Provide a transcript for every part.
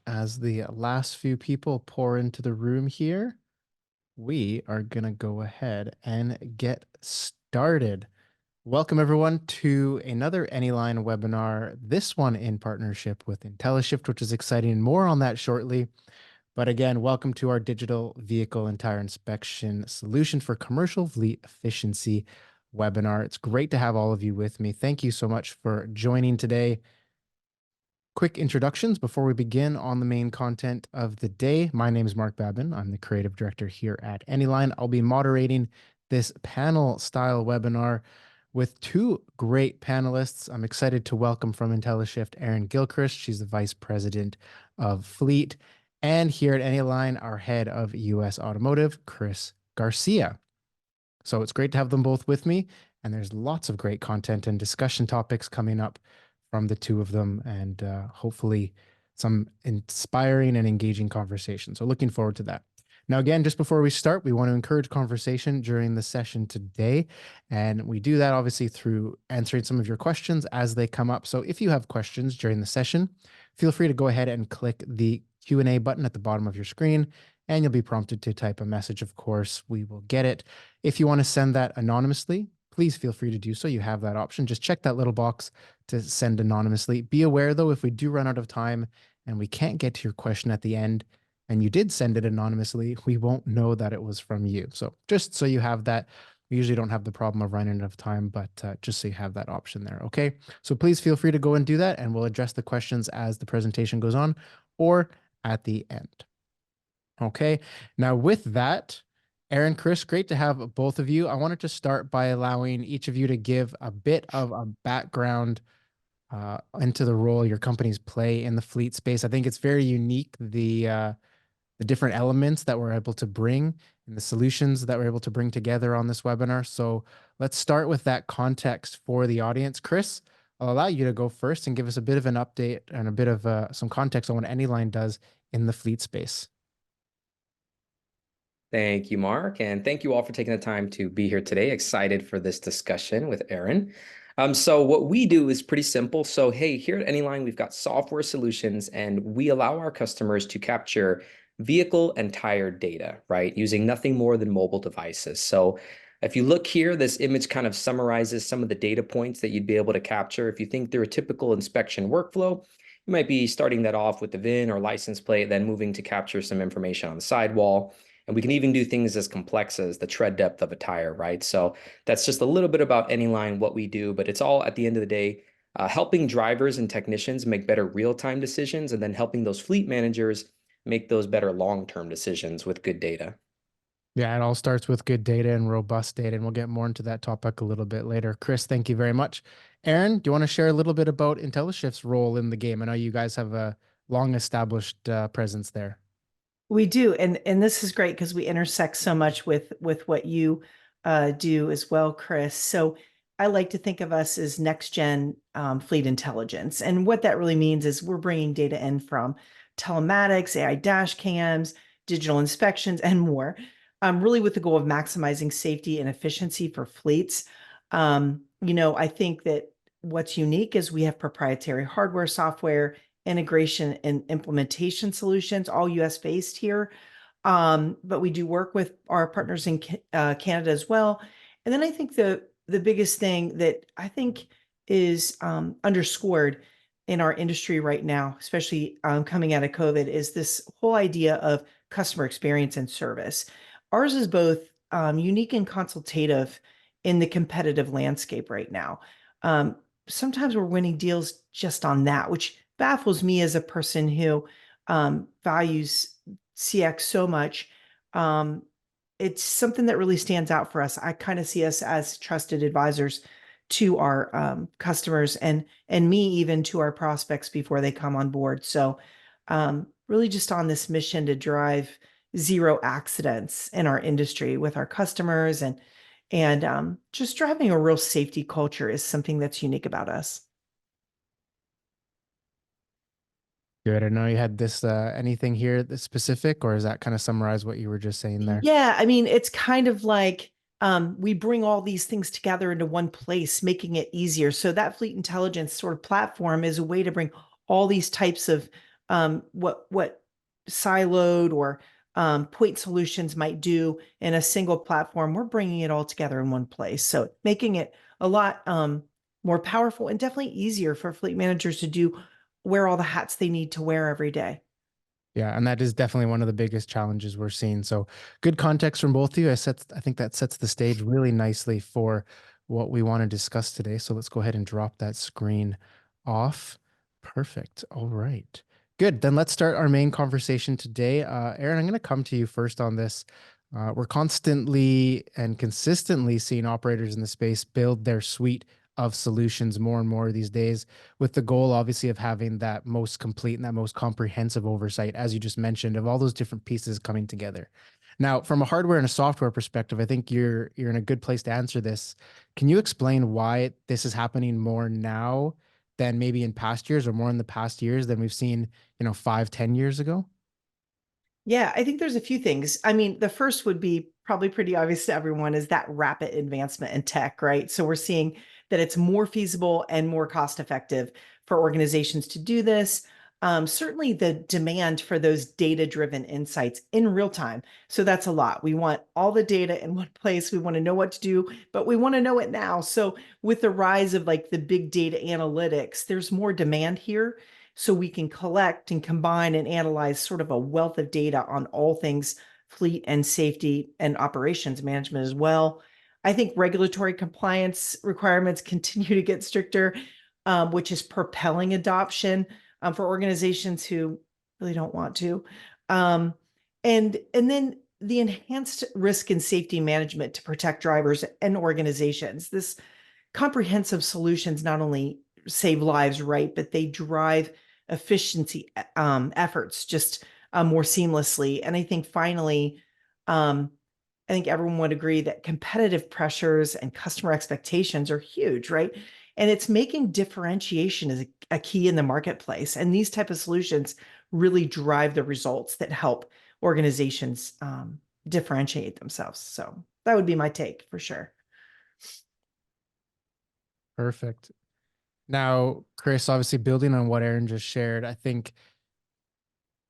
as the last few people pour into the room here, we are going to go ahead and get started. Welcome, everyone, to another Anyline webinar, this one in partnership with IntelliShift, which is exciting. More on that shortly. But again, welcome to our digital vehicle and tire inspection solution for commercial fleet efficiency webinar. It's great to have all of you with me. Thank you so much for joining today. Quick introductions before we begin on the main content of the day. My name is Mark Babin. I'm the creative director here at Anyline. I'll be moderating this panel style webinar with two great panelists. I'm excited to welcome from IntelliShift Erin Gilchrist. She's the Vice President of Fleet. And here at Anyline, our Head of US Automotive, Chris Garcia. So it's great to have them both with me. And there's lots of great content and discussion topics coming up from the two of them, and hopefully some inspiring and engaging conversation. So looking forward to that. Now, again, just before we start, we want to encourage conversation during the session today. And we do that obviously through answering some of your questions as they come up. So if you have questions during the session, feel free to go ahead and click the Q&A button at the bottom of your screen, and you'll be prompted to type a message. Of course, we will get it. If you want to send that anonymously, please feel free to do so. You have that option. Just check that little box to send anonymously. Be aware, though, if we do run out of time and we can't get to your question at the end, and you did send it anonymously, we won't know that it was from you. So just so you have that, we usually don't have the problem of running out of time, but just so you have that option there, okay? So please feel free to go and do that, and we'll address the questions as the presentation goes on or at the end. Okay, now with that, Erin, Chris, great to have both of you. I wanted to start by allowing each of you to give a bit of a background into the role your companies play in the fleet space. I think it's very unique, the different elements that we're able to bring and the solutions that we're able to bring together on this webinar. So let's start with that context for the audience. Chris, I'll allow you to go first and give us a bit of an update and a bit of some context on what Anyline does in the fleet space. Thank you, Mark, and thank you all for taking the time to be here today. Excited for this discussion with Erin. So what we do is pretty simple. So hey, here at Anyline, we've got software solutions, and we allow our customers to capture vehicle and tire data, right, using nothing more than mobile devices. So if you look here, this image kind of summarizes some of the data points that you'd be able to capture. If you think through a typical inspection workflow, you might be starting that off with the VIN or license plate, then moving to capture some information on the sidewall. And we can even do things as complex as the tread depth of a tire, right? So that's just a little bit about Anyline, what we do, but it's all at the end of the day, helping drivers and technicians make better real-time decisions, and then helping those fleet managers make those better long-term decisions with good data. Yeah, it all starts with good data and robust data, and we'll get more into that topic a little bit later. Chris, thank you very much. Erin, do you want to share a little bit about IntelliShift's role in the game? I know you guys have a long established presence there. We do, and this is great because we intersect so much with what you do as well, Chris. So I like to think of us as next gen fleet intelligence, and what that really means is we're bringing data in from telematics, AI dash cams, digital inspections, and more. Really with the goal of maximizing safety and efficiency for fleets. I think that what's unique is we have proprietary hardware, software, integration and implementation solutions, all US based here. But we do work with our partners in Canada as well. And then I think the biggest thing that I think is underscored in our industry right now, especially coming out of COVID, is this whole idea of customer experience and service. Ours is both unique and consultative in the competitive landscape right now. Sometimes we're winning deals just on that, which baffles me as a person who values CX so much. It's something that really stands out for us. I kind of see us as trusted advisors to our customers and me even to our prospects before they come on board. So really just on this mission to drive zero accidents in our industry with our customers, and just driving a real safety culture is something that's unique about us. Good. I know you had this, anything here that's specific, or does that kind of summarize what you were just saying there? Yeah, I mean, it's kind of like we bring all these things together into one place, making it easier. So that fleet intelligence sort of platform is a way to bring all these types of what siloed or point solutions might do in a single platform. We're bringing it all together in one place, so making it a lot more powerful and definitely easier for fleet managers to do wear all the hats they need to wear every day. Yeah, and that is definitely one of the biggest challenges we're seeing. So good context from both of you. I think that sets the stage really nicely for what we want to discuss today. So let's go ahead and drop that screen off. Perfect. All right. Good. Then let's start our main conversation today. Aaron, I'm going to come to you first on this. We're constantly and consistently seeing operators in the space build their suite of solutions more and more these days, with the goal obviously of having that most complete and that most comprehensive oversight, as you just mentioned, of all those different pieces coming together. Now, from a hardware and a software perspective, I think you're in a good place to answer this. Can you explain why this is happening more now than maybe in past years, or more in the past years than we've seen, 5, 10 years ago? Yeah, I think there's a few things. I mean, the first would be probably pretty obvious to everyone is that rapid advancement in tech, right? So we're seeing that it's more feasible and more cost effective for organizations to do this. Certainly, the demand for those data driven insights in real time. So that's a lot. We want all the data in one place. We want to know what to do, but we want to know it now. So, with the rise of like the big data analytics, there's more demand here, so we can collect and combine and analyze sort of a wealth of data on all things fleet and safety and operations management as well. I think regulatory compliance requirements continue to get stricter, which is propelling adoption for organizations who really don't want to. And then the enhanced risk and safety management to protect drivers and organizations. This comprehensive solutions not only save lives, right, but they drive efficiency efforts just more seamlessly. And I think finally, I think everyone would agree that competitive pressures and customer expectations are huge, right? And it's making differentiation as a key in the marketplace. And these type of solutions really drive the results that help organizations differentiate themselves. So that would be my take for sure. Perfect. Now, Chris, obviously building on what Aaron just shared, I think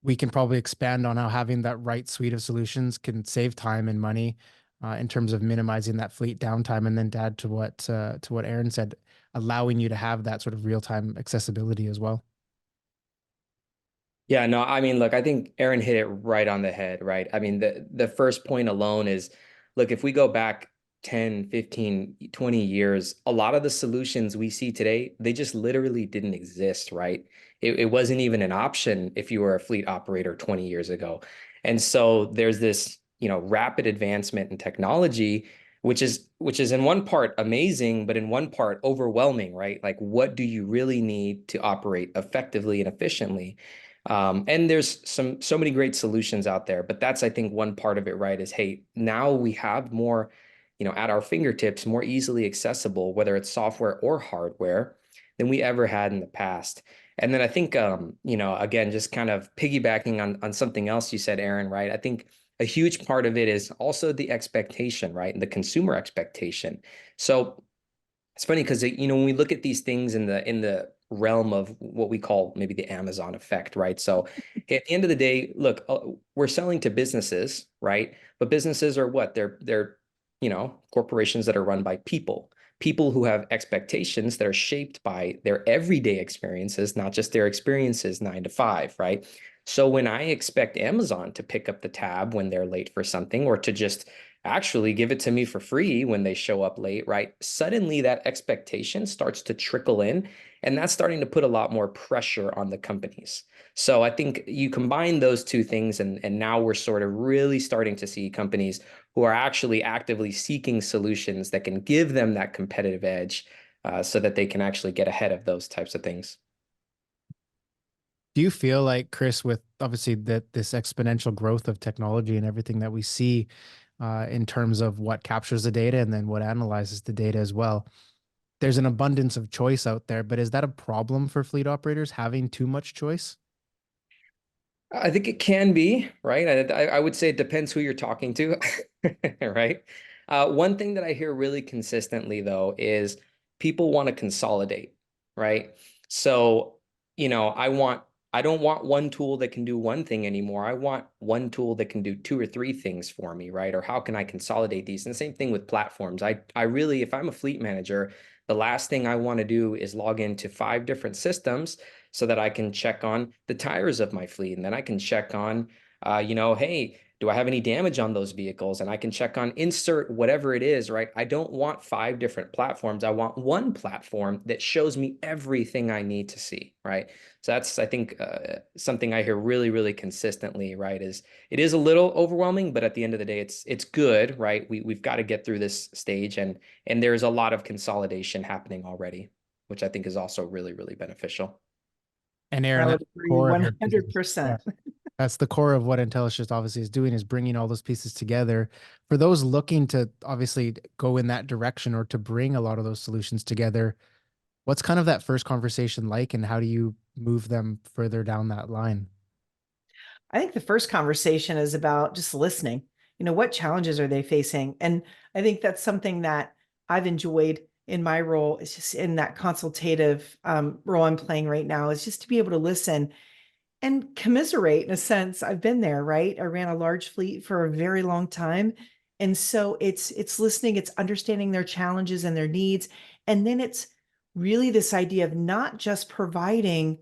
we can probably expand on how having that right suite of solutions can save time and money in terms of minimizing that fleet downtime, and then to add to what Aaron said, allowing you to have that sort of real time accessibility as well. Yeah, no, I mean, look, I think Aaron hit it right on the head, right? I mean, the first point alone is, look, if we go back 10, 15, 20 years, a lot of the solutions we see today, they just literally didn't exist, right? It wasn't even an option if you were a fleet operator 20 years ago. And so there's this, rapid advancement in technology, which is in one part amazing, but in one part overwhelming, right? Like, what do you really need to operate effectively and efficiently? And there's so many great solutions out there, but that's, I think, one part of it, right? Is, hey, now we have more, at our fingertips, more easily accessible, whether it's software or hardware, than we ever had in the past. And then I think, again, just kind of piggybacking on something else you said, Aaron, right? I think a huge part of it is also the expectation, right? And the consumer expectation. So it's funny because when we look at these things in the realm of what we call maybe the Amazon effect, right? So at the end of the day, look, we're selling to businesses, right? But businesses are what? They're corporations that are run by people who have expectations that are shaped by their everyday experiences, not just their experiences 9 to 5, right? So when I expect Amazon to pick up the tab when they're late for something, or to just actually give it to me for free when they show up late, right? Suddenly that expectation starts to trickle in, and that's starting to put a lot more pressure on the companies. So I think you combine those two things, and now we're sort of really starting to see companies who are actually actively seeking solutions that can give them that competitive edge, so that they can actually get ahead of those types of things. Do you feel like, Chris, with obviously that this exponential growth of technology and everything that we see in terms of what captures the data and then what analyzes the data as well, there's an abundance of choice out there, but is that a problem for fleet operators having too much choice? I think it can be, right? I would say it depends who you're talking to, right? One thing that I hear really consistently, though, is people want to consolidate, right? So, I want I don't want one tool that can do one thing anymore. I want one tool that can do two or three things for me, right? Or how can I consolidate these? And the same thing with platforms. I really, if I'm a fleet manager, the last thing I want to do is log into 5 different systems so that I can check on the tires of my fleet. And then I can check on, hey, do I have any damage on those vehicles? And I can check on insert whatever it is, right? I don't want 5 different platforms. I want one platform that shows me everything I need to see, right? So that's, I think, something I hear really, really consistently, right? Is it is a little overwhelming, but at the end of the day, it's good, right? We've got to get through this stage, and there's a lot of consolidation happening already, which I think is also really, really beneficial. And Aaron, I that's would the agree core of your business. Yeah. 100%. That's the core of what IntelliShift obviously is doing, is bringing all those pieces together. For those looking to obviously go in that direction or to bring a lot of those solutions together, what's kind of that first conversation like, and how do you move them further down that line? I think the first conversation is about just listening. What challenges are they facing? And I think that's something that I've enjoyed in my role. It's just in that consultative role I'm playing right now, is just to be able to listen and commiserate in a sense. I've been there, right? I ran a large fleet for a very long time. And so it's listening, it's understanding their challenges and their needs. And then it's really this idea of not just providing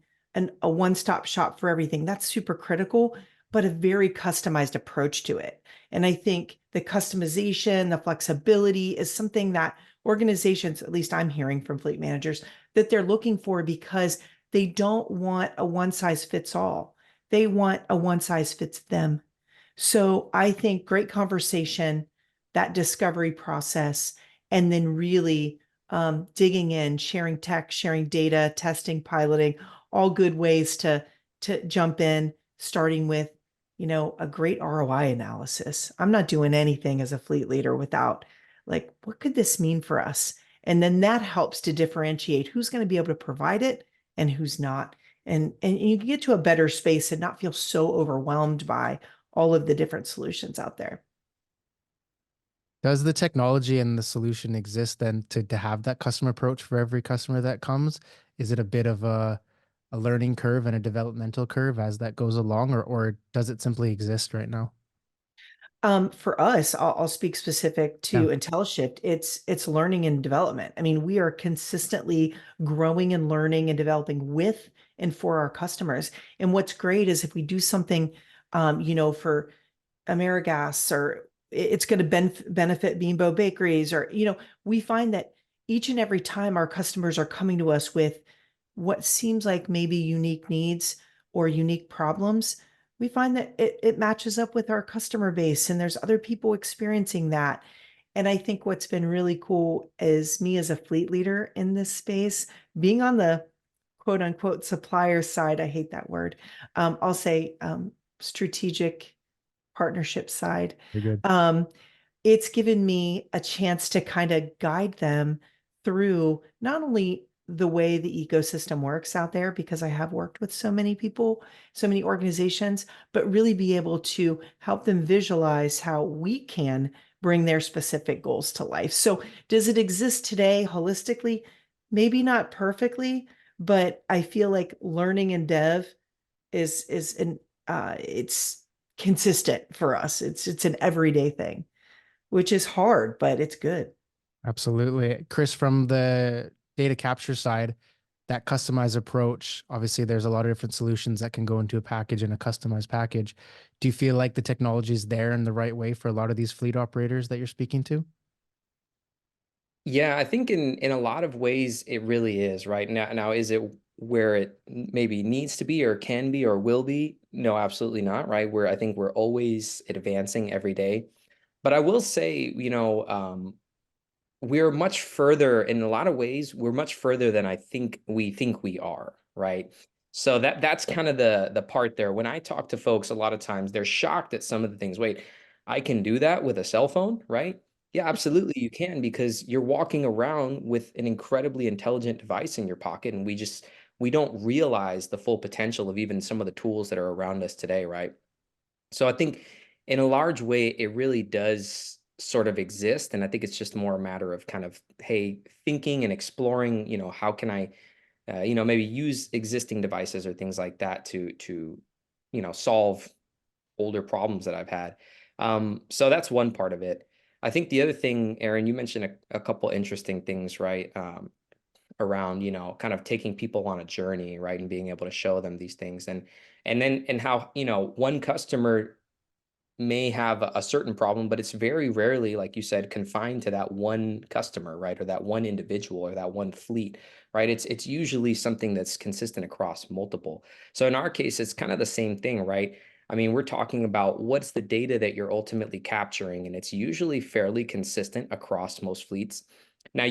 a one-stop shop for everything. That's super critical, but a very customized approach to it. And I think the customization, the flexibility is something that organizations, at least I'm hearing from fleet managers, that they're looking for, because they don't want a one size fits all. They want a one size fits them. So I think great conversation, that discovery process, and then really digging in, sharing tech, sharing data, testing, piloting, all good ways to jump in, starting with a great ROI analysis. I'm not doing anything as a fleet leader without, like, what could this mean for us? And then that helps to differentiate who's going to be able to provide it and who's not. And you can get to a better space and not feel so overwhelmed by all of the different solutions out there. Does the technology and the solution exist then to have that customer approach for every customer that comes? Is it a bit of a learning curve and a developmental curve as that goes along, or does it simply exist right now? For us, I'll speak specific Yeah. to IntelliShift. It's learning and development. I mean, we are consistently growing and learning and developing with and for our customers. And what's great is if we do something, for AmeriGas, or it's going to benefit Beanbo Bakeries, or we find that each and every time our customers are coming to us with what seems like maybe unique needs or unique problems, we find that it matches up with our customer base, and there's other people experiencing that. And I think what's been really cool is me as a fleet leader in this space, being on the quote unquote supplier side. I hate that word. I'll say strategic partnership side. Very good. It's given me a chance to kind of guide them through not only the way the ecosystem works out there, because I have worked with so many people, so many organizations, but really be able to help them visualize how we can bring their specific goals to life. So, does it exist today holistically? Maybe not perfectly, but I feel like learning and dev is an it's consistent for us. It's an everyday thing, which is hard, but it's good. Absolutely. Chris, from the data capture side, that customized approach, obviously there's a lot of different solutions that can go into a package and a customized package. Do you feel like the technology is there in the right way for a lot of these fleet operators that you're speaking to? Yeah, I think in a lot of ways it really is, right? Now is it where it maybe needs to be or can be or will be? No, absolutely not, right? Where I think we're always advancing every day. But I will say, we're much further in a lot of ways, we're much further than I think we are, right? So that's kind of the part there. When I talk to folks, a lot of times they're shocked at some of the things. Wait, I can do that with a cell phone, right? Yeah, absolutely you can, because you're walking around with an incredibly intelligent device in your pocket, and we don't realize the full potential of even some of the tools that are around us today, right? So I think in a large way, it really does sort of exist. And I think it's just more a matter of kind of, hey, thinking and exploring, how can I maybe use existing devices or things like that to solve older problems that I've had. So that's one part of it. I think the other thing, Aaron, you mentioned a couple interesting things, right? Around, kind of taking people on a journey, right? And being able to show them these things and how, one customer may have a certain problem, but it's very rarely, like you said, confined to that one customer, right? Or that one individual or that one fleet, right? It's usually something that's consistent across multiple. So in our case, it's kind of the same thing, right? I mean, we're talking about what's the data that you're ultimately capturing, and it's usually fairly consistent across most fleets. Now,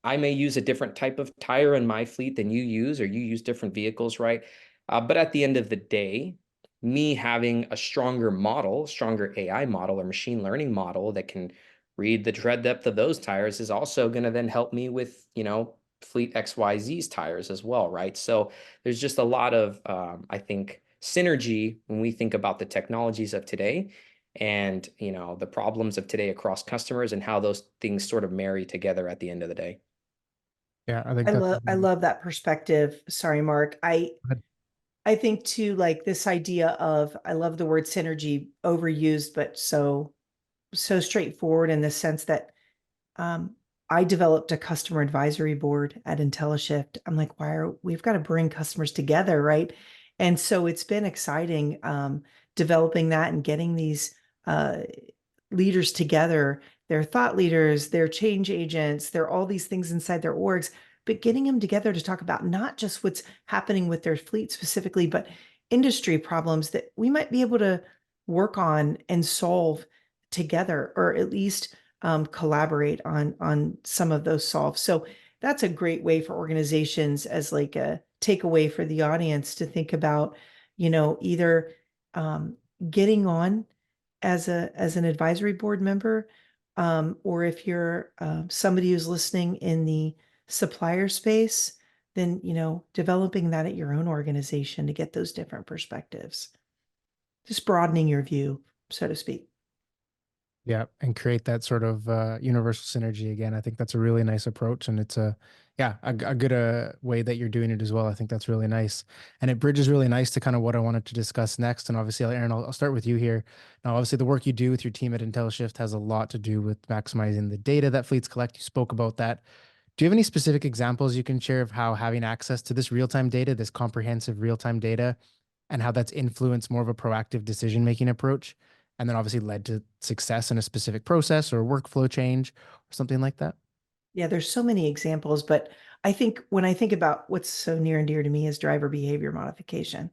I may use a different type of tire in my fleet than you use, or you use different vehicles, right? But at the end of the day, me having a stronger AI model or machine learning model that can read the tread depth of those tires is also going to then help me with, fleet XYZ's tires as well, right? So there's just a lot of, I think, synergy when we think about the technologies of today and, the problems of today across customers and how those things sort of marry together at the end of the day. Yeah, I think that's I love that perspective. Sorry, Mark. I think too, like this idea of, I love the word synergy, overused, but so straightforward in the sense that um, I developed a customer advisory board at IntelliShift. I'm like, we've got to bring customers together, right? And so it's been exciting developing that and getting these uh, leaders together. They're thought leaders, they're change agents, they're all these things inside their orgs, but getting them together to talk about not just what's happening with their fleet specifically, but industry problems that we might be able to work on and solve together, or at least collaborate on some of those solves. So that's a great way for organizations, as like a takeaway for the audience, to think about, either um, getting on as an advisory board member, or if you're somebody who's listening in the supplier space, then developing that at your own organization to get those different perspectives, just broadening your view, so to speak. Yeah, and create that sort of universal synergy again. I think that's a really nice approach, and it's a good way that you're doing it as well. I think that's really nice, and it bridges really nice to kind of what I wanted to discuss next. And obviously, Aaron, I'll start with you here. Now, obviously, the work you do with your team at IntelliShift has a lot to do with maximizing the data that fleets collect. You spoke about that. Do you have any specific examples you can share of how having access to this real-time data, this comprehensive real-time data, and how that's influenced more of a proactive decision-making approach, and then obviously led to success in a specific process or workflow change or something like that? Yeah, there's so many examples, but I think when I think about what's so near and dear to me is driver behavior modification.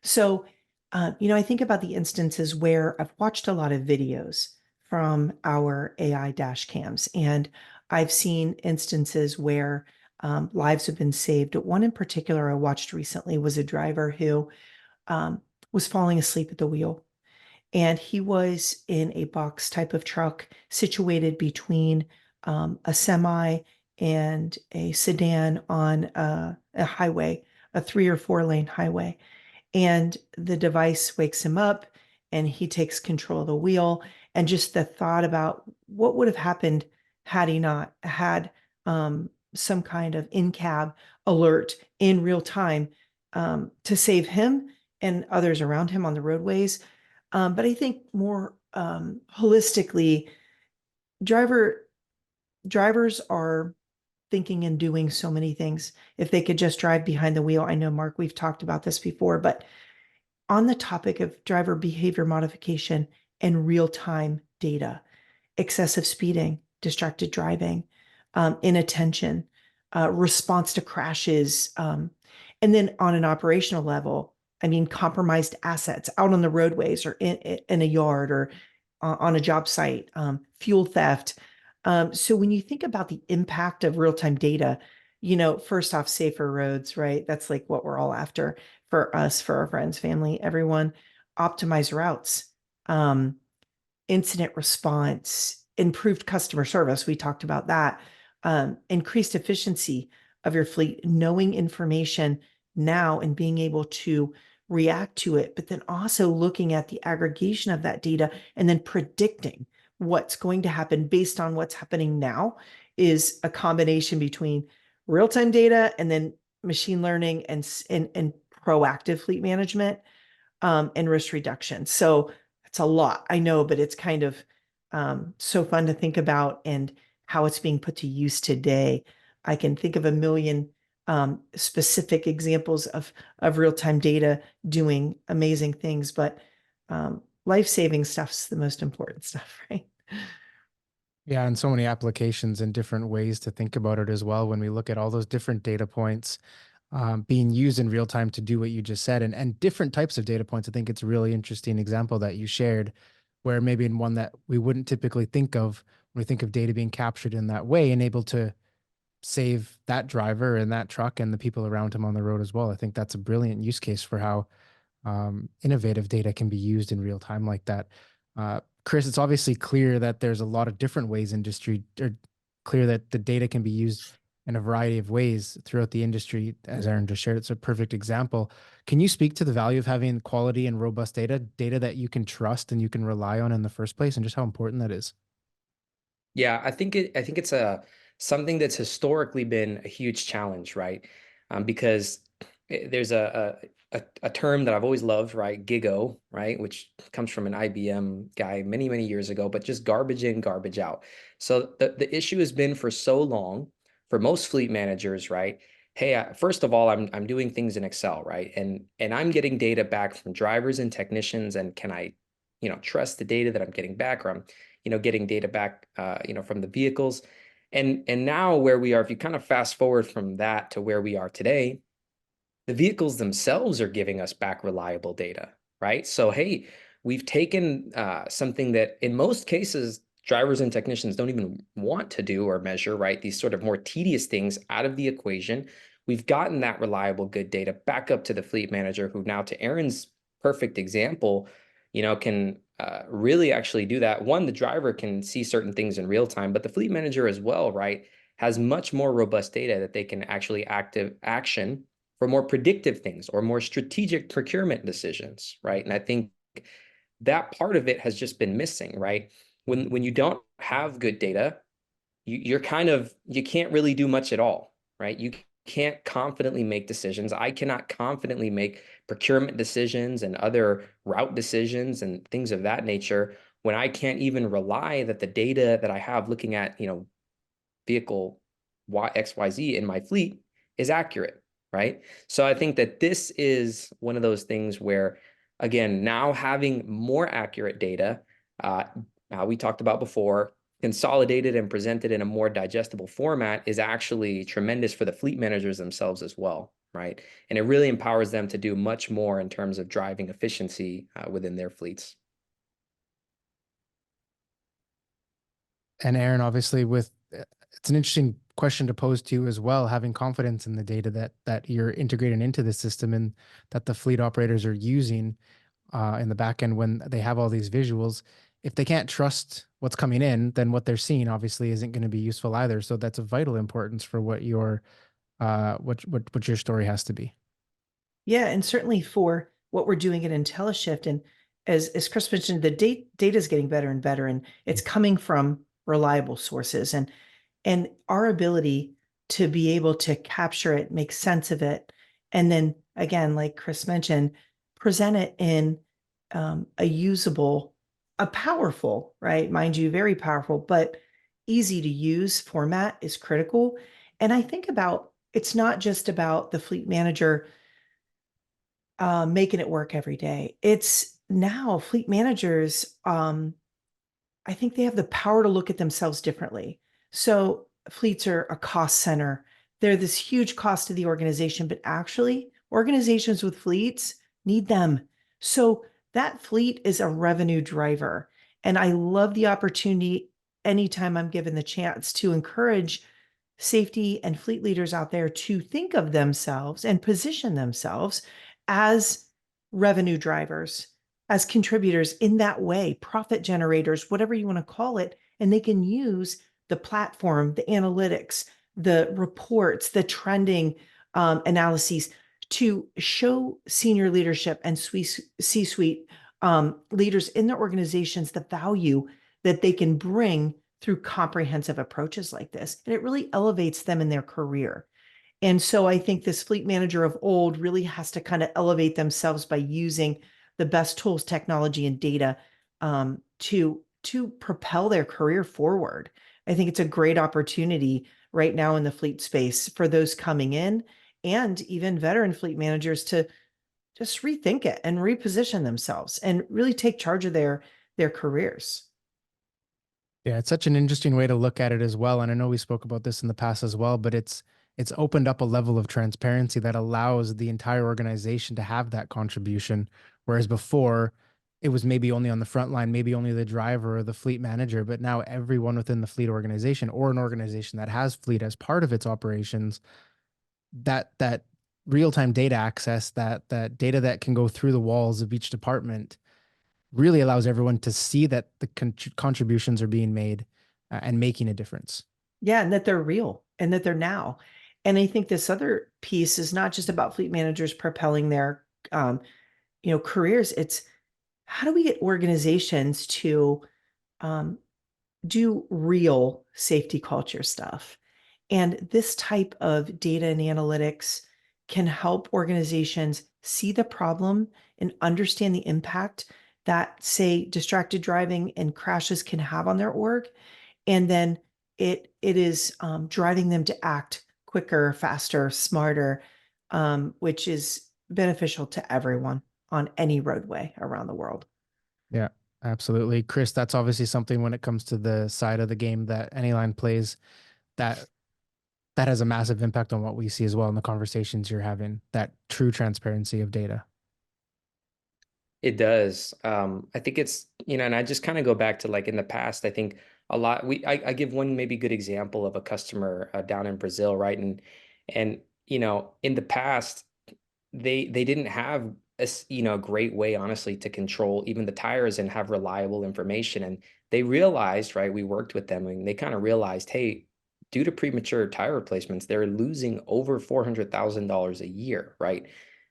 So, I think about the instances where I've watched a lot of videos from our AI dash cams, and I've seen instances where lives have been saved. One in particular I watched recently was a driver who um, was falling asleep at the wheel, and he was in a box type of truck situated between a semi and a sedan on a highway, a 3 or 4 lane highway. And the device wakes him up and he takes control of the wheel. And just the thought about what would have happened had he not had some kind of in-cab alert in real time to save him and others around him on the roadways. But I think more holistically, driver drivers are thinking and doing so many things. If they could just drive behind the wheel, I know, Mark, we've talked about this before, but on the topic of driver behavior modification and real-time data, excessive speeding, distracted driving, inattention, response to crashes, and then on an operational level, I mean, compromised assets out on the roadways or in a yard or on a job site, fuel theft. So when you think about the impact of real-time data, first off, safer roads, right? That's like what we're all after, for us, for our friends, family, everyone. Optimize routes, um, incident response, improved customer service. We talked about that. Increased efficiency of your fleet, knowing information now and being able to react to it, but then also looking at the aggregation of that data and then predicting what's going to happen based on what's happening now, is a combination between real-time data and then machine learning and proactive fleet management, and risk reduction. So it's a lot, I know, but it's kind of so fun to think about and how it's being put to use today. I can think of a million specific examples of real-time data doing amazing things, but life-saving stuff's the most important stuff, right? Yeah, and so many applications and different ways to think about it as well when we look at all those different data points being used in real time to do what you just said, and different types of data points. I think it's a really interesting example that you shared, where maybe in one that we wouldn't typically think of when we think of data being captured in that way and able to save that driver and that truck and the people around him on the road as well. I think that's a brilliant use case for how innovative data can be used in real time like that. Chris, it's obviously clear that there's a lot of different ways industry, or clear that the data can be used in a variety of ways throughout the industry. As Aaron just shared, it's a perfect example. Can you speak to the value of having quality and robust data that you can trust and you can rely on in the first place, and just how important that is? Yeah, I think it's a something that's historically been a huge challenge, right? Because there's a term that I've always loved, right? GIGO, right? Which comes from an IBM guy many years ago, but just garbage in, garbage out. So the issue has been for so long for most fleet managers, right? Hey, first of all, I'm doing things in Excel, right? And I'm getting data back from drivers and technicians, and can I, trust the data that I'm getting back, or I'm getting data back, from the vehicles. And now where we are, if you kind of fast forward from that to where we are today, the vehicles themselves are giving us back reliable data, right? So, hey, we've taken something that in most cases, drivers and technicians don't even want to do or measure, right? These sort of more tedious things out of the equation. We've gotten that reliable, good data back up to the fleet manager, who now, to Aaron's perfect example, can really actually do that. One, the driver can see certain things in real time, but the fleet manager as well, right, has much more robust data that they can actually action for more predictive things or more strategic procurement decisions, right? And I think that part of it has just been missing, right? When you don't have good data, you can't really do much at all, right? You can't confidently make decisions. I cannot confidently make procurement decisions and other route decisions and things of that nature when I can't even rely that the data that I have looking at, vehicle XYZ in my fleet is accurate, right? So I think that this is one of those things where, again, now having more accurate data, we talked about before, consolidated and presented in a more digestible format, is actually tremendous for the fleet managers themselves as well, right? And it really empowers them to do much more in terms of driving efficiency within their fleets. And Aaron, obviously, with it's an interesting question to pose to you as well, having confidence in the data that you're integrating into the system and that the fleet operators are using in the back end when they have all these visuals. If they can't trust what's coming in, then what they're seeing obviously isn't going to be useful either. So that's of vital importance for what your what your story has to be. Yeah, and certainly for what we're doing at IntelliShift, and as Chris mentioned, the data is getting better and better, and it's coming from reliable sources, and our ability to be able to capture it, make sense of it, and then again, like Chris mentioned, present it in a usable, a powerful, right? Mind you, very powerful, but easy to use format is critical. And I think about it's not just about the fleet manager making it work every day. It's now fleet managers, I think they have the power to look at themselves differently. So fleets are a cost center. They're this huge cost to the organization, but actually organizations with fleets need them. So that fleet is a revenue driver. And I love the opportunity anytime I'm given the chance to encourage safety and fleet leaders out there to think of themselves and position themselves as revenue drivers, as contributors in that way, profit generators, whatever you want to call it. And they can use the platform, the analytics, the reports, the trending analyses to show senior leadership and C-suite leaders in their organizations the value that they can bring through comprehensive approaches like this. And it really elevates them in their career. And so I think this fleet manager of old really has to kind of elevate themselves by using the best tools, technology, and data to propel their career forward. I think it's a great opportunity right now in the fleet space for those coming in and even veteran fleet managers to just rethink it and reposition themselves and really take charge of their careers. Yeah, it's such an interesting way to look at it as well. And I know we spoke about this in the past as well, but it's opened up a level of transparency that allows the entire organization to have that contribution. Whereas before, it was maybe only on the front line, maybe only the driver or the fleet manager, but now everyone within the fleet organization or an organization that has fleet as part of its operations, that real-time data access, that data that can go through the walls of each department really allows everyone to see that the contributions are being made and making a difference. Yeah, and that they're real and that they're now. And I think this other piece is not just about fleet managers propelling their careers. It's how do we get organizations to um, do real safety culture stuff? And this type of data and analytics can help organizations see the problem and understand the impact that, say, distracted driving and crashes can have on their org. And then it is driving them to act quicker, faster, smarter, which is beneficial to everyone on any roadway around the world. Yeah, absolutely. Chris, that's obviously something when it comes to the side of the game that Anyline plays that that has a massive impact on what we see as well in the conversations you're having, that true transparency of data. It does. I think it's, and I just kind of go back to like in the past, I think a lot, I give one maybe good example of a customer down in Brazil, right? And, in the past, they didn't have a great way, honestly, to control even the tires and have reliable information. And they realized, right, we worked with them and they kind of realized, hey, due to premature tire replacements, they're losing over $400,000 a year, right?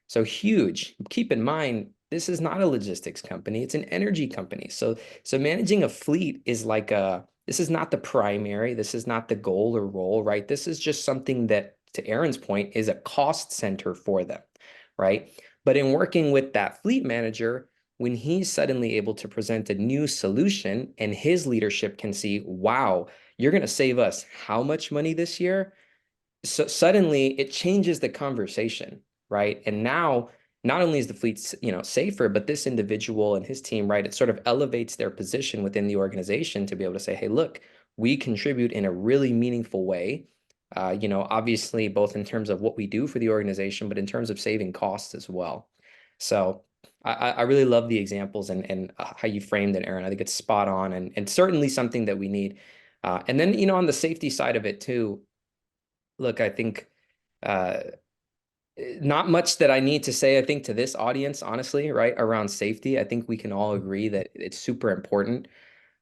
So huge. Keep in mind, this is not a logistics company, it's an energy company. So managing a fleet is like this is not the primary, this is not the goal or role, right? This is just something that, to Aaron's point, is a cost center for them, right? But in working with that fleet manager, when he's suddenly able to present a new solution and his leadership can see, wow, you're going to save us how much money this year? So suddenly it changes the conversation, right? And now not only is the fleet, safer, but this individual and his team, right, it sort of elevates their position within the organization to be able to say, hey, look, we contribute in a really meaningful way. Obviously, both in terms of what we do for the organization, but in terms of saving costs as well. So I really love the examples and how you framed it, Aaron. I think it's spot on and certainly something that we need. And then, on the safety side of it too, look, I think uh, not much that I need to say, I think, to this audience, honestly, right, around safety. I think we can all agree that it's super important.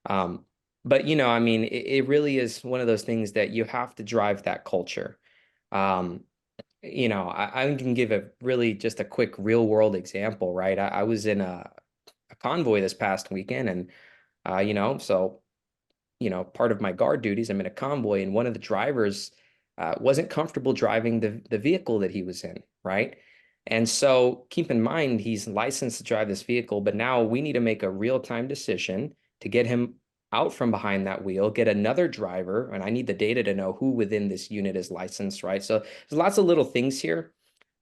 Um, but, I mean, it really is one of those things that you have to drive that culture. Um, I can give a really just a quick real world example, right? I was in a convoy this past weekend and, so part of my guard duties, I'm in a convoy, and one of the drivers wasn't comfortable driving the vehicle that he was in, right? And so keep in mind, he's licensed to drive this vehicle, but now we need to make a real-time decision to get him out from behind that wheel, get another driver, and I need the data to know who within this unit is licensed, right? So there's lots of little things here,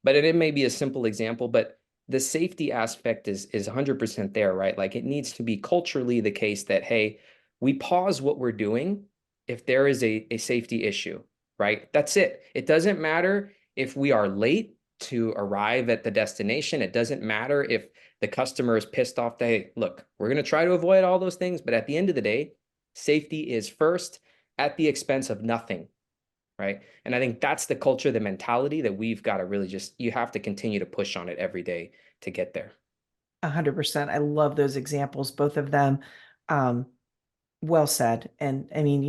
but it may be a simple example, but the safety aspect is 100% there, right? Like it needs to be culturally the case that, hey, we pause what we're doing if there is a safety issue, right? That's it. It doesn't matter if we are late to arrive at the destination. It doesn't matter if the customer is pissed off that, hey, look, we're going to try to avoid all those things, but at the end of the day, safety is first at the expense of nothing, right? And I think that's the culture, the mentality that we've got to really you have to continue to push on it every day to get there. 100%. I love those examples, both of them. Um, well said. And I mean,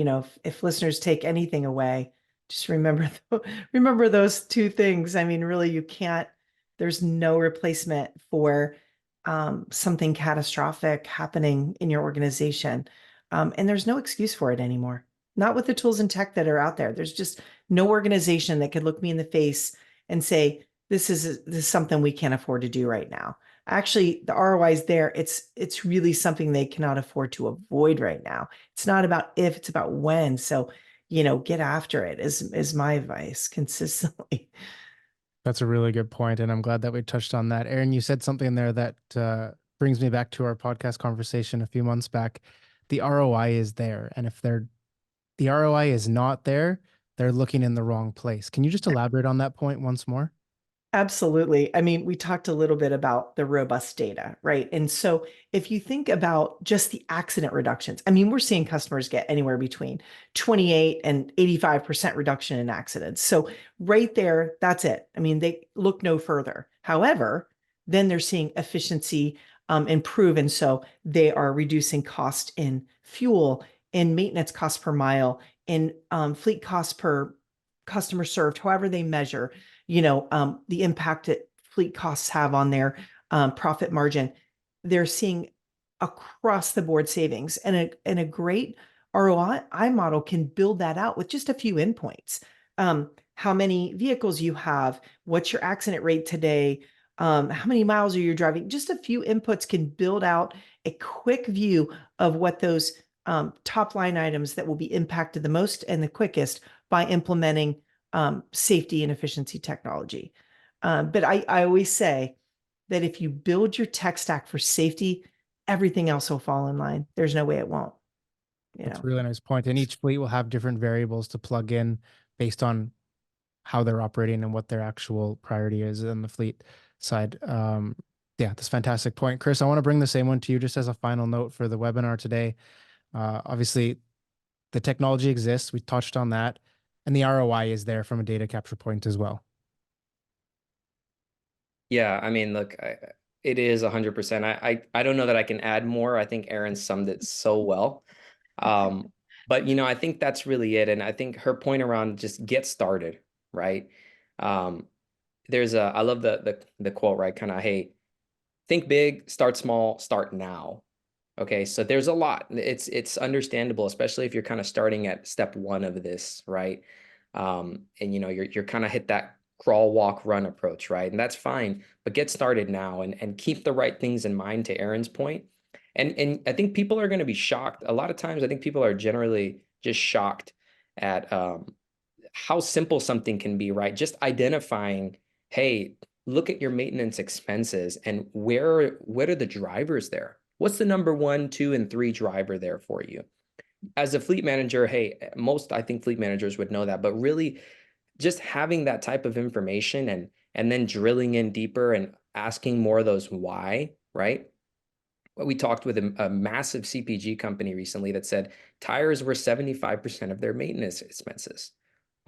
if listeners take anything away, just remember remember those two things. I mean, really, there's no replacement for something catastrophic happening in your organization. And there's no excuse for it anymore. Not with the tools and tech that are out there. No organization that could look me in the face and say, this is something we can't afford to do right now. Actually, the ROI is there. It's really something they cannot afford to avoid right now. It's not about if, it's about when. So, get after it is my advice consistently. That's a really good point, and I'm glad that we touched on that. Aaron, you said something there that brings me back to our podcast conversation a few months back. The ROI is there, and if the ROI is not there, they're looking in the wrong place. Can you just elaborate on that point once more? Absolutely. I mean, we talked a little bit about the robust data, right? And so if you think about just the accident reductions, I mean, we're seeing customers get anywhere between 28 and 85% reduction in accidents. So right there, that's it. I mean, they look no further. However, then they're seeing efficiency improve. And so they are reducing cost in fuel, in maintenance cost per mile, in fleet cost per customer served, however they measure the impact that fleet costs have on their profit margin. They're seeing across the board savings, and a great ROI model can build that out with just a few endpoints. How many vehicles you have, what's your accident rate today, how many miles are you driving? Just a few inputs can build out a quick view of what those top line items that will be impacted the most and the quickest by implementing safety and efficiency technology. But I always say that if you build your tech stack for safety, everything else will fall in line. There's no way it won't. That's a really nice point. And each fleet will have different variables to plug in based on how they're operating and what their actual priority is on the fleet side. Yeah, that's a fantastic point. Chris, I want to bring the same one to you just as a final note for the webinar today. Obviously, the technology exists. We touched on that. And the ROI is there from a data capture point as well. Yeah, I mean, look, it is 100%. I don't know that I can add more. I think Erin summed it so well. But I think that's really it. And I think her point around just get started, right? Um, I love the quote, right? Kind of, hey, think big, start small, start now. Okay, so there's a lot. It's understandable, especially if you're kind of starting at step one of this, right? And you're kind of hit that crawl, walk, run approach, right? And that's fine, but get started now and keep the right things in mind to Aaron's point. And I think people are going to be shocked. A lot of times, I think people are generally just shocked at how simple something can be, right? Just identifying, hey, look at your maintenance expenses and what are the drivers there? What's the number one, two, and three driver there for you? As a fleet manager, hey, I think fleet managers would know that, but really just having that type of information and then drilling in deeper and asking more of those why, right? We talked with a massive CPG company recently that said tires were 75% of their maintenance expenses.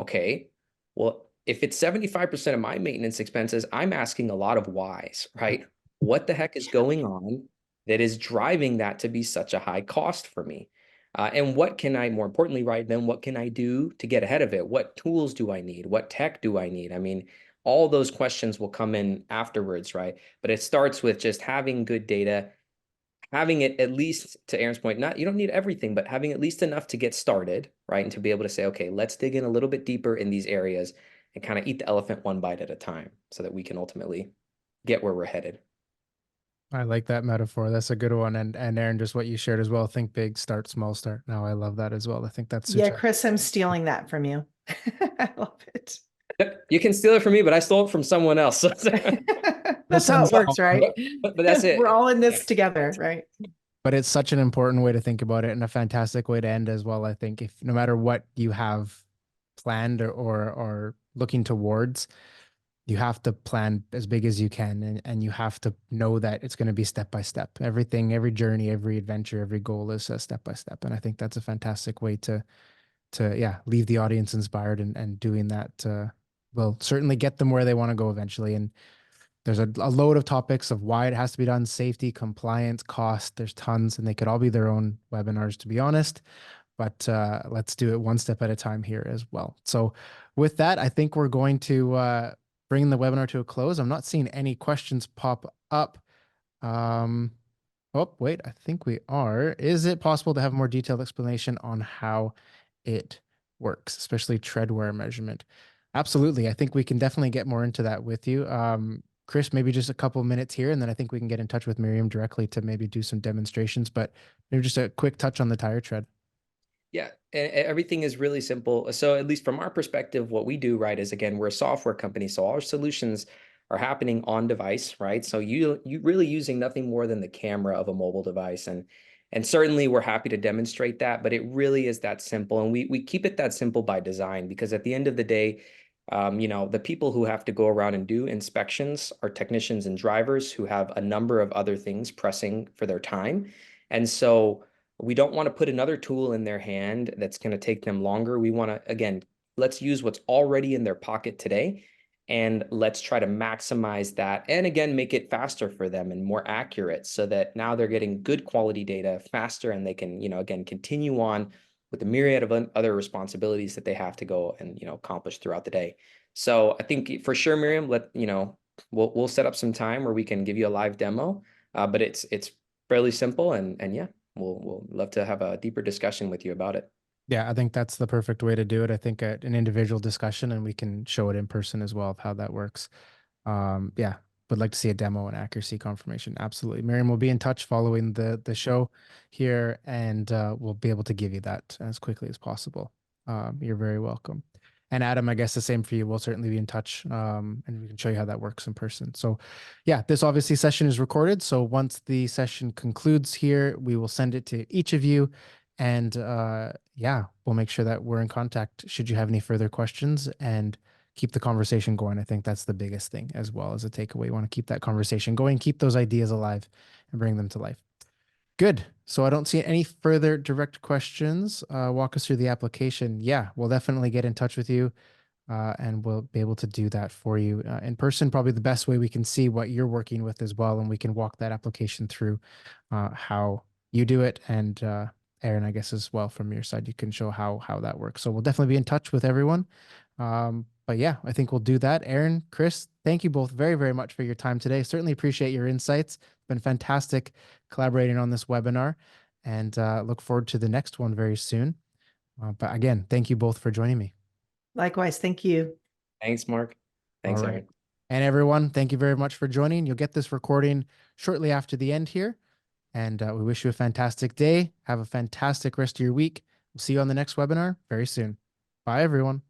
Okay, well, if it's 75% of my maintenance expenses, I'm asking a lot of whys, right? What the heck is going on that is driving that to be such a high cost for me? And what can I, more importantly, right, then what can I do to get ahead of it? What tools do I need? What tech do I need? I mean, all those questions will come in afterwards, right? But it starts with just having good data, having it at least, to Aaron's point, not you don't need everything, but having at least enough to get started, right? And to be able to say, okay, let's dig in a little bit deeper in these areas and kind of eat the elephant one bite at a time so that we can ultimately get where we're headed. I like that metaphor. That's a good one. And Aaron, just what you shared as well. Think big, start small, start now. I love that as well. I think that suits Yeah, us. Chris, I'm stealing that from you. I love it. You can steal it from me, but I stole it from someone else. That's how it works, right? But that's it. We're all in this together, right? But it's such an important way to think about it and a fantastic way to end as well. I think if no matter what you have planned or looking towards, you have to plan as big as you can and you have to know that it's going to be step by step. Everything, every journey, every adventure, every goal is a step by step. And I think that's a fantastic way to leave the audience inspired and doing that will certainly get them where they want to go eventually. And there's a load of topics of why it has to be done, safety, compliance, cost. There's tons, and they could all be their own webinars, to be honest. But let's do it one step at a time here as well. So with that, I think we're going to bring the webinar to a close. I'm not seeing any questions pop up. Oh, wait, I think we are. Is it possible to have a more detailed explanation on how it works, especially tread wear measurement. Absolutely. I think we can definitely get more into that with you. Chris, maybe just a couple minutes here, and then I think we can get in touch with Miriam directly to maybe do some demonstrations, but maybe just a quick touch on the tire tread. Yeah, and everything is really simple. So at least from our perspective, what we do, right, is again, we're a software company. So our solutions are happening on device, right? So you really using nothing more than the camera of a mobile device. And certainly we're happy to demonstrate that, but it really is that simple. And we keep it that simple by design, because at the end of the day, the people who have to go around and do inspections are technicians and drivers who have a number of other things pressing for their time. And so we don't want to put another tool in their hand that's going to take them longer. We want to, again, let's use what's already in their pocket today, and let's try to maximize that. And again, make it faster for them and more accurate, so that now they're getting good quality data faster, and they can, again, continue on with the myriad of other responsibilities that they have to go and, accomplish throughout the day. So I think for sure, Miriam, we'll set up some time where we can give you a live demo. But it's fairly simple, and yeah, we'll love to have a deeper discussion with you about it. Yeah, I think that's the perfect way to do it. I think an individual discussion, and we can show it in person as well of how that works. Yeah, would like to see a demo and accuracy confirmation. Absolutely. Miriam will be in touch following the show here, and we'll be able to give you that as quickly as possible. You're very welcome. And Adam, I guess the same for you. We'll certainly be in touch, and we can show you how that works in person. So, yeah, this obviously session is recorded. So once the session concludes here, we will send it to each of you. And yeah, we'll make sure that we're in contact should you have any further questions, and keep the conversation going. I think that's the biggest thing as well as a takeaway. You want to keep that conversation going, keep those ideas alive, and bring them to life. Good. So I don't see any further direct questions. Walk us through the application. Yeah, we'll definitely get in touch with you, and we'll be able to do that for you in person. Probably the best way we can see what you're working with as well, and we can walk that application through how you do it. And Aaron, I guess as well from your side, you can show how that works. So we'll definitely be in touch with everyone. But yeah, I think we'll do that. Aaron, Chris, thank you both very, very much for your time today. Certainly appreciate your insights. It's been fantastic collaborating on this webinar, and look forward to the next one very soon. But again, thank you both for joining me. Likewise. Thank you. Thanks, Mark. All Thanks, right. Aaron. And everyone, thank you very much for joining. You'll get this recording shortly after the end here. And we wish you a fantastic day. Have a fantastic rest of your week. We'll see you on the next webinar very soon. Bye, everyone.